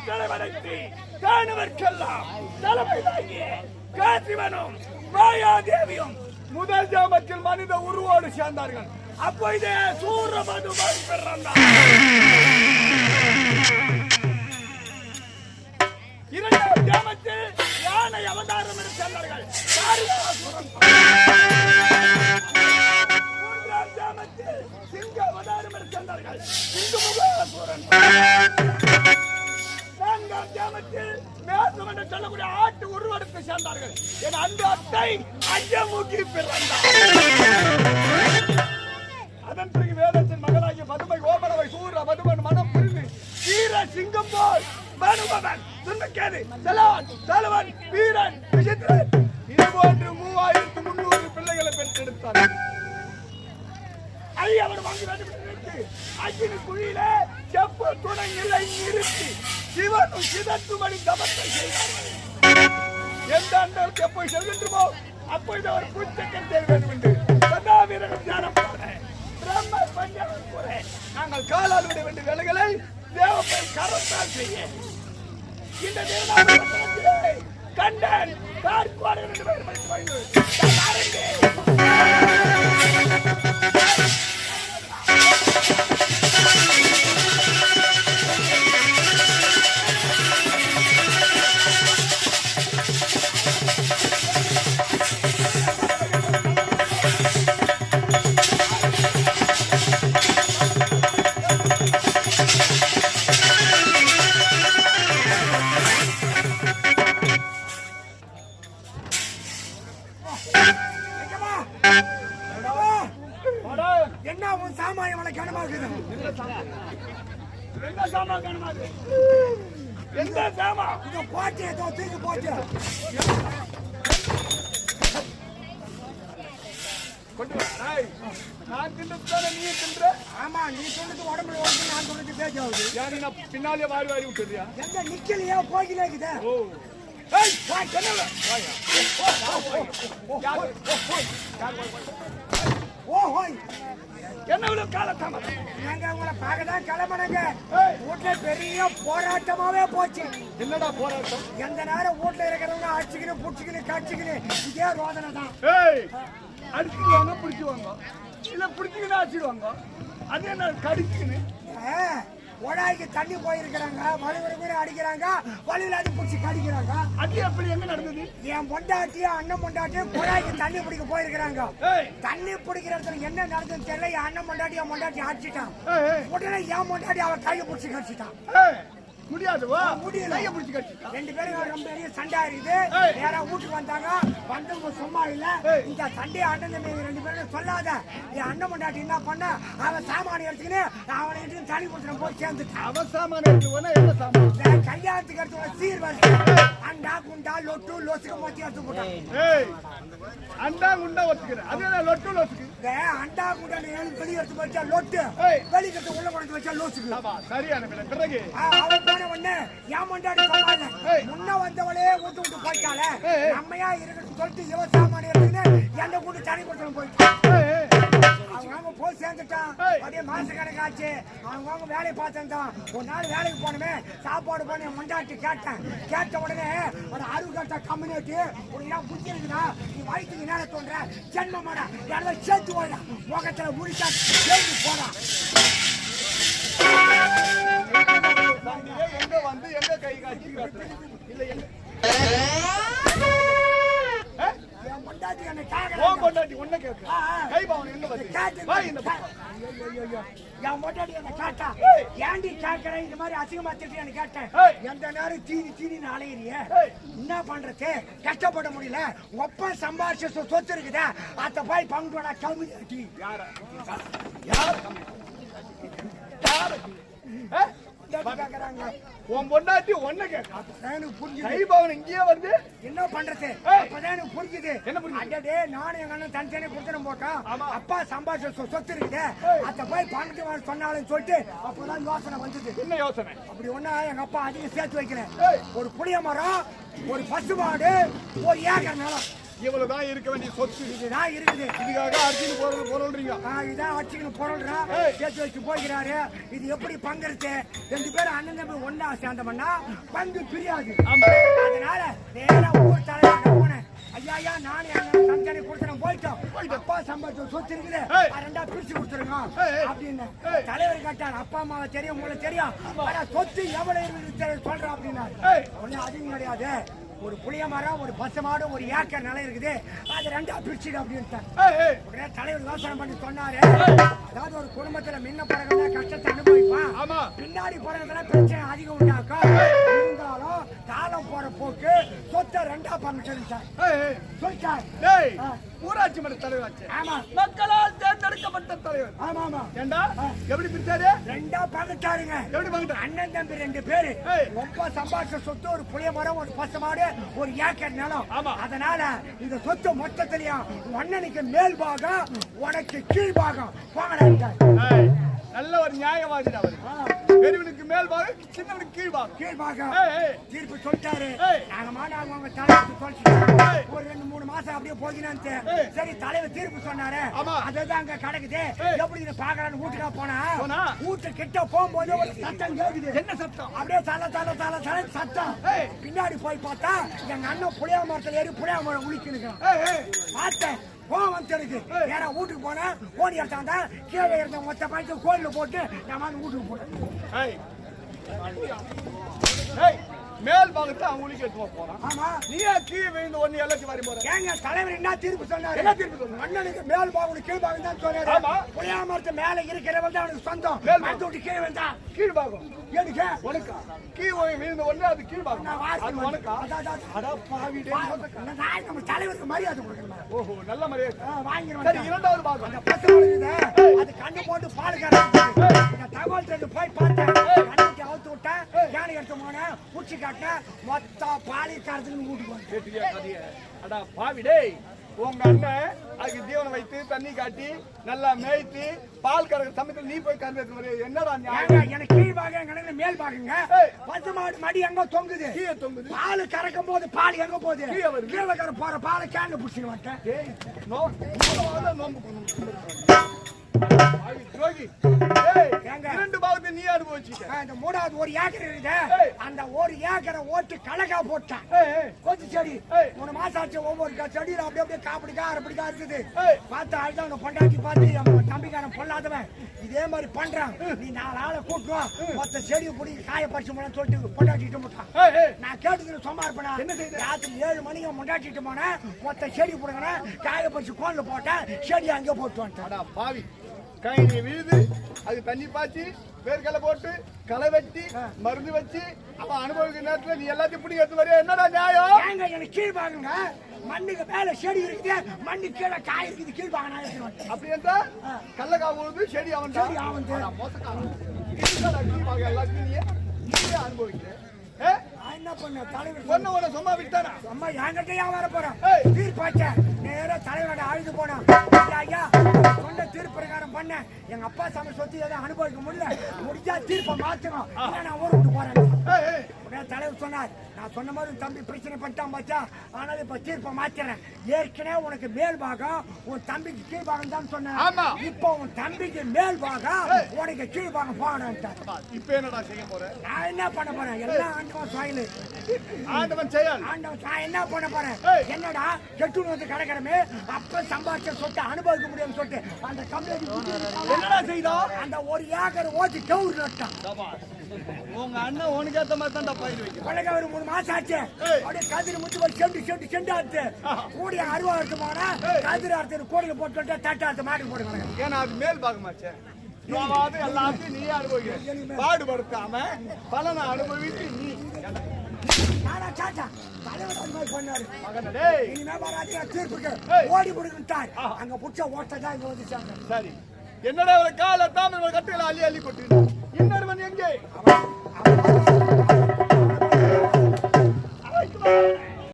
மக்களை வளைத்து காணுவர்க்கெல்லாம் தலைமை தாங்கிய காசிவனும் மாயாதேவியும் முதல் ஜாமத்தில் மனித உருவோடு சேர்ந்தார்கள். அப்பொழுது சூரமதுமான் பிறந்தார். இரண்டாம் ஜாமத்தில் யானை அவதாரம் என்று சேர்ந்தார்கள். மூன்றாம் ஜாமத்தில் சிங்க அவதாரம் என்று சேர்ந்தார்கள். சிங்கமுகாசுரன். நான்காம் ஜாமத்தில் மேசம் என்று சொல்லக்கூடிய ஆட்டு உருவெடுத்து சேர்ந்தார்கள். என் அந்த அத்தை அஞ்சமுகி பிறந்தார். அதன் பிறகு வேதத்தின் மகனாகிய பதுமை ஓபனவை சூர மதுவன் மனம் புரிந்து வீர சிங்கம் போல் மனுபவன் துன்னுக்கேது செலவன் செலவன் வீரன் விசித்திரன் இது போன்று 3300 பிள்ளைகளை பெற்றெடுத்தார். ஐயவன் வாங்கி வேண்டும் அக்கினி குழியில செப்பு துணை நிலை நிறுத்தி சிவனும் சிதத்துமணி தபத்தை செய்தார்கள். எந்த அண்டருக்கு எப்போது செல்கின்றமோ அப்பொழுது அவர் பூச்சக்கன் செய்ய வேண்டும் என்று சதா வீரர்கள் தியானம் போனேன். பிரம்ம பஞ்சவன் கூட நாங்கள் காலால் விட வேண்டிய வேலைகளை தேவப்பை கரத்தால் செய்ய இந்த தேவனாவிலே கண்டன் கார்குவார் என்று பெயர் படித்து பின்னாலே வாரி வாரி விட்டுறியா? எங்க நிக்கலையா போகிலேக்குதா? என்ன காலத்தாமதம்? நாங்க உங்களை பார்க்கதான் கிளம்புனங்க. வீட்டுல பெரிய போராட்டமாவே போச்சு. என்னடா போராட்டம்? எந்த நேரம் வீட்டுல இருக்கிறவங்க அடிச்சுக்கின்னு புடிச்சுக்கின்னு கடிச்சுக்கின்னு இதே ரோதனை தான். அடிச்சுக்குவாங்க பிடிச்சுவாங்க, இல்ல பிடிச்சுக்கின்னு அடிச்சுடுவாங்க. அது என்ன கடிச்சுக்கின்னு உடாய்க்கு தண்ணி போயிருக்கிறாங்க, வலுவரை அடிக்கிறாங்க, வலுவில அடி பிடிச்சி கடிக்கிறாங்க. அது எப்படி எங்க நடந்தது? என் பொண்டாட்டியும் அண்ணன் பொண்டாட்டியும் குழாய்க்கு தண்ணி பிடிக்க போயிருக்கிறாங்க. தண்ணி பிடிக்கிற இடத்துல என்ன நடந்ததுன்னு தெரியல. என் அண்ணன் பொண்டாட்டி என் பொண்டாட்டி அடிச்சுட்டான். உடனே என் பொண்டாட்டி அவ கையை பிடிச்சி கடிச்சிட்டான். முடியாதுவா? முடியல. ரெண்டு பேரும் ரொம்ப பெரிய சண்டை இருக்குது. நேரா வீட்டுக்கு வந்தாங்க. வந்தவங்க சும்மா இல்ல. இந்த சண்டை அண்ணன் ரெண்டு பேரும் சொல்லாத. என் அண்ணன் பொண்டாட்டி என்ன பண்ண, அவன் சாமான் எடுத்துக்கின்னு அவனை தனி கொடுத்து போய் சேர்ந்துட்டான். அவன் சாமான் எடுத்துக்கோனா என்ன சாமான்? கல்யாணத்துக்கு எடுத்து சீர் வச்சு அண்டா குண்டா லொட்டு லொசுக்கு மொத்தி எடுத்து போட்டான். அண்டா குண்டா ஒத்துக்கிறேன். அது லொட்டு லொசுக்கு. அண்டா குண்டா வெளியே எடுத்து வச்சா லொட்டு, வெளிக்கிட்டு உள்ள கொண்டு வச்சா லொசுக்கு. சரியான பிறகு உடனே என் முன்னாடி சொன்னால முன்ன வந்தவளே ஊத்து விட்டு போயிட்டால, நம்மையா இருக்கட்டும் சொல்லிட்டு இவ சாமான் எடுத்துன்னு எந்த கூட்டு தனி கொடுத்து போயிட்டான். அவங்க போய் சேர்ந்துட்டான். அதே மாச கணக்காச்சு. அவங்க வேலையை பார்த்தான். ஒரு நாள் வேலைக்கு போனமே சாப்பாடு போன முண்டாட்டி கேட்டேன். கேட்ட உடனே ஒரு 60 கட்ட கம்யூனிட்டி உனக்கு புத்தி இருக்குதா, நீ வயிற்றுக்கு நேரம் தோன்ற ஜென்மமான யாராவது சேர்த்து போயிடா முகத்துல முடிச்சா சேர்ந்து போறான். எங்க வந்து எங்க கை காட்சி இல்ல என் பொண்டாட்டி ஒண்ணு கேட்க கை பாவனை எங்க வந்து என் பொண்டாட்டி என்ன கேட்டா, ஏண்டி கேட்கிறேன் இந்த மாதிரி அசிங்கமா திட்டியான்னு கேட்டேன். எந்த நேரம் தீனி தீனின்னு அலையிறிய, என்ன பண்றது, கஷ்டப்பட முடியல. ஒப்ப சம்பாரிச்ச சொத்து இருக்குதா, அத போய் பங்குடா கம்யூனிட்டி. உன் பொண்டாட்டி ஒண்ணு கேட்க இங்கேயே வந்து என்ன பண்றது, அப்பதான் எனக்கு புரிஞ்சுது. என்ன புரியுது? நானும் எங்க அண்ணன் தனித்தனி கொடுத்துடும் போட்டோம். அப்பா சம்பாதிச்ச சொத்து இருக்கு, அத போய் பணத்து சொன்னாலும் சொல்லிட்டு அப்பதான் யோசனை வந்தது. என்ன யோசனை? அப்படி ஒண்ணா எங்க அப்பா அதிகம் சேர்த்து வைக்கிறேன். ஒரு புளிய மரம், ஒரு பசுமாடு, ஒரு ஏக்கர் நிலம். இவ்வளவுதான் இருக்க வேண்டிய சொத்து. இதுதான் இருக்குது. இதுக்காக அடிச்சுன்னு பொருள்றீங்க. இதான் அடிச்சுன்னு பொருள்றா சேர்த்து வச்சு போகிறாரு. இது எப்படி பங்குறது? 2 பேரும் அண்ணன் தம்பி ஒன்னா சேர்ந்தோம்னா பங்கு பிரியாது. அதனால நேரா ஊர் தலைவர்கிட்ட போனேன். ஐயா நானும் தனித்தனி கொடுத்துறேன் போயிட்டோம். அப்பா சம்பாதிச்ச சொத்து இருக்குது, 2ஆ பிரிச்சு கொடுத்துருங்க அப்படின்னு தலைவர் கேட்டார். அப்பா அம்மாவை தெரியும், உங்களுக்கு தெரியும், ஆனா சொத்து எவ்வளவு சொல்றேன் அப்படின்னா ஒன்னும் அதிகம் கிடையாது. ஒரு புளிய மரம், ஒரு பசு மாடு, ஒரு ஏக்கர் நிலம் இருக்குது, அது 2ஆ பிரிச்சுடு அப்படின்ட்டார். உடனே தலைவர் யோசனை பண்ணி சொன்னாரு, அதாவது ஒரு குடும்பத்துல முன்ன பிறகு கஷ்டத்தை அனுபவிப்பான், பின்னாடி பிறகுல பிரச்சனை அதிகம் உண்டாக்கும். இருந்தாலும் காலம் போற போக்கு சொத்தை 2ஆ பங்கு சொல்லிட்டார். ஊராட்சி மன்ற தலைவர். ஆமா, மக்களால் தேர்ந்தெடுக்கப்பட்ட தலைவர். ஆமா ஆமா. ஏண்டா எப்படி பிரிச்சாரு? 2ஆ பங்கிட்டாருங்க. எப்படி பங்கிட்டாரு? அண்ணன் தம்பி 2 பேரு ரொம்ப சம்பாதிச்ச சொத்து, ஒரு புளிய மரம், ஒரு பசு மாடு, ஒரு ஏக்கர் நிலம். அதனால இந்த சொத்து மொத்தத்திலையும் அண்ணனுக்கு மேல் பாகம், உனக்கு கீழ் பாகம் வாங்கினார். நல்ல ஒரு நியாயவாதி அவரு. பெரியவனுக்கு மேல் பாகம், சின்னவனுக்கு கீழ் பாகம். தீர்ப்பு சொல்லிட்டாரு. அவங்க தலைவர் சொல்லிட்டாரு. ஒரு 2-3 மாசம் அப்படியே போகினான்ட்டு. சரி தலைவர் தீர்ப்பு சொன்னாரு. அதுதான் அங்க கிடக்குது. எப்படி இதை பாக்கலான்னு வீட்டுக்கா போனா வீட்டு கிட்ட போகும்போது ஒரு சத்தம் கேக்குது. என்ன சத்தம்? அப்படியே தலை தலை தலை தலை சத்தம். பின்னாடி போய் பார்த்தா எங்க அண்ணன் புளியா மரத்துல ஏறி புளியா மரம் உளிக்கணும் பார்த்தேன். கோவம் தெரியுது. ஏன்னா வீட்டுக்கு போனா கோடி எடுத்தாங்க, கீழே இருந்த மொத்த பைக்கு கோயில போட்டு நான் வீட்டுக்கு போனேன். மேல் பாகத்தை அவங்களுக்கு எடுத்து போறான். ஆமா, நீயே கீழே விழுந்து ஒண்ணு எல்லாத்தையும் வரி போற. ஏங்க தலைவர் என்ன தீர்ப்பு சொன்னாரு? என்ன தீர்ப்பு சொன்னாரு? அண்ணனுக்கு மேல் பாகம் கீழ் பாகம் தான் சொன்னாரு. ஆமா, புளியா மரத்து மேல இருக்கிறவங்க தான் அவனுக்கு சொந்தம். மரத்தோட்டு கீழே வந்தா கீழ் பாகம் எனக்கு உனக்கா? கீழே விழுந்த ஒண்ணு அது கீழ் பாகம். அது உனக்கா? அட பாவிடே, நம்ம தலைவருக்கு மரியாதை கொடுக்கணும். ஓஹோ, நல்ல மரியாதை வாங்கிடுவோம். சரி, 2ஆவது பாகம் அந்த பசு இருக்குது, அது கண்ணு போட்டு பால் கறந்து தகவல் தெரிஞ்சு போய் பார்த்தேன். கண்ணுக்கு அவுத்து விட்டேன், யானை எடுத்து போனேன், பூச்சி காட்டினேன், மொத்த பாலி கறதுன்னு வீட்டுக்கு. அடா பாவிடே, உங்க அண்ணன் அதுக்கு தீவனம் வைத்து தண்ணி காட்டி நல்லா மேய்த்து பால் கறக்கிற சமயத்தில் நீ போய் கறந்து என்னடா? எனக்கு கீழ் பாகம், எங்க மேல் பாக்குங்க. பசு மாடு மடி எங்க தொங்குது, கீழே தொங்குது. பால் கறக்கும் போது பால் எங்க போகுது? கீழே கற போற பாலை கேங்க பிடிச்சிக்க மாட்டேன். இரண்டு பாகத்தை நீ அனுபவிச்சுட்ட. இந்த 3வது ஒரு ஏக்கர் இருக்குது, அந்த ஒரு ஏக்கரை ஓட்டு கலக்கா போட்டான். கொஞ்சம் செடி 3 மாசம் ஆச்சு. ஒவ்வொரு செடியில அப்படியே அப்படியே காப்பிடிக்கா அரப்பிடிக்கா இருக்குது. பார்த்து அதுதான் பொண்டாட்டி பார்த்து தம்பிக்காரன் பொல்லாதவன் இதே மாதிரி பண்றான். நீ 4 ஆளை கூட்டுவான், மொத்த செடியை பிடிக்க காய பறிச்சு போனான்னு சொல்லிட்டு பொண்டாட்டிட்டு போட்டான். நான் கேட்டு சும்மா இருப்பேனா? ராத்திரி 7 மணிக்கு பொண்டாட்டிட்டு போனேன், மொத்த செடி பிடிக்கிறேன், காய பறிச்சு கோன்ல போட்டேன், செடி அங்கே போட்டு வந்துட்டேன். பாவி, காயினை விழுது, அது தண்ணி பாய்ச்சி வேர்க்கலை போட்டு களை வெட்டி மருந்து வச்சு அவன் அனுபவிக்கிற நேரத்துல நீ எல்லாத்தையும் பிடி எடுத்து வரையா? என்னடா நியாயம்? ஏங்க எனக்கு கீழ் பாருங்க, மண்ணுக்கு மேல செடி இருக்குது, மண்ணு கீழே காய் இருக்குது, கீழ் பாங்க. அப்படி என்றா கள்ளக்கா போகுது, செடி அவன் எல்லாத்தையும் நீயே அனுபவிக்கிறேன். என்ன பண்ண தலைவர் ஒன்ன சும்மா விட்டானா? அம்மா என்கிட்ட ஏன் வர போறான்? தீர்ப்பாச்ச நேர தலைவரோட அழுது போனான். ஐயா சொன்ன தீர்ப்பு பிரகாரம் பண்ண, எங்க அப்பா சாமி சொத்து எதாவது அனுபவிக்க முடிஞ்சா தீர்ப்பை மாத்தணும், நான் ஊரை விட்டு போறேன். தலைவர் சொன்னார், நான் சொன்ன மாதிரி தம்பி பிரச்சனை பண்ணிட்டான் பாச்சா, ஆனால் இப்ப தீர்ப்பை மாத்திறேன். ஏற்கனவே உனக்கு மேல் பாகம், உன் தம்பிக்கு கீழ் பாகம் தான் சொன்னேன். இப்போ உன் தம்பிக்கு மேல் பாகம், உனக்கு கீழ் பாகம் போகணும். இப்ப என்னடா செய்ய போறேன்? நான் என்ன பண்ண போறேன்? எல்லாம் ஆண்டவன் சாயல், ஆண்டவன் செயல். ஆண்டவன் நான் என்ன பண்ண போறேன்? என்னடா கெட்டு வந்து கிடக்கிறமே, அப்ப சம்பாதிச்ச சொத்தை அனுபவிக்க முடியும்னு சொல்லிட்டு அந்த கம்பெனி என்னடா செய்தோம்? அந்த ஒரு ஏக்கர் ஓட்டி கவுர் நட்டான். உங்க அண்ணன் உனக்கு ஏத்த மாதிரி தான் பயிர் வைக்க ஒரு 3 மாசம் ஆச்சு. அப்படியே கதிரி முச்சு ஒரு செண்டு ஆச்சு. கூடிய 60 எடுத்து போனா கதிரி அறுத்து கோடியில போட்டு தட்டு அறுத்து மாட்டுக்கு போடுவாங்க. ஏன்னா அது மேல் பாகமாச்சே. எல்லாத்தையும் நீ அனுபவிக்க பாடுபடுத்தாம பலனை அனுபவித்து நீ ஓடி கொடுக்கிட்டார். அங்க புடிச்ச ஓட்டதான் இங்க வந்துச்சாங்க. சரி, என்னடா கால தாமல் கட்டுகளை அள்ளி அள்ளி கொட்டு. இன்னொருவன் எங்கே?